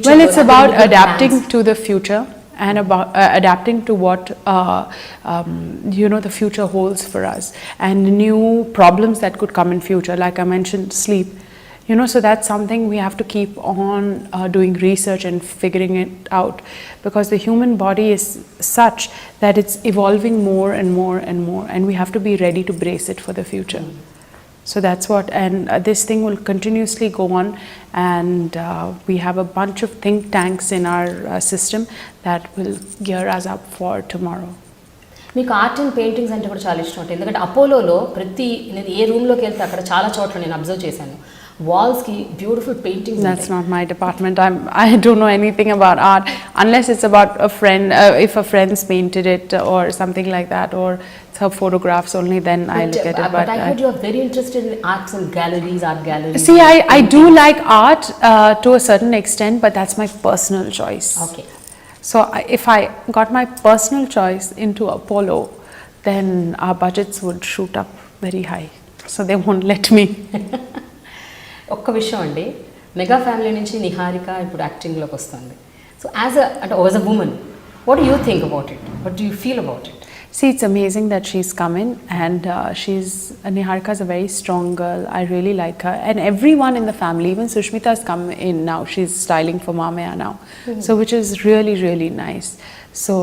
Speaker 2: Well, it's about adapting to the future and about adapting to what the future holds for us, and new problems that could come in future. Like I mentioned, sleep. So that's something we have to keep on doing research and figuring it out, because the human body is such that it's evolving more and more and more, and we have to be ready to brace it for the future. So that's what, and this thing will continuously go on, and we have a bunch of think tanks in our system that will gear us up for tomorrow.
Speaker 1: మీకు art and paintings అంటే కూడా చాలా ఇష్టం ఉంటుంది. ఎందుకంటే అపోలోలో నేను ఏ రూమ్లోకి వెళ్తే అక్కడ చాలా చోట్ల నేను అబ్జర్వ్ చేశాను, వాల్స్కి beautiful paintings.
Speaker 2: That's not my department. I don't know anything about art unless it's about a friend. If a friend's painted it or something like that, or her photographs only, then I look at it.
Speaker 1: But I heard you are very interested in arts and galleries, art galleries.
Speaker 2: See, I do like art to a certain extent, but that's my personal choice.
Speaker 1: Okay.
Speaker 2: So if I got my personal choice into Apollo, then our budgets would shoot up very high. So they won't let me.
Speaker 1: ఒక్క విషయం అండి, mega family నుంచి నిహారిక ఇప్పుడు యాక్టింగ్లోకి వస్తుంది. So as a women, what do you think about it? What do you feel about it?
Speaker 2: See, it's amazing that she's come in, and Niharika is a very strong girl. I really like her, and everyone in the family, even Sushmita has come in now. She's styling for Mamaya now, so which is really, really nice. So,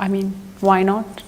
Speaker 2: I mean, why not?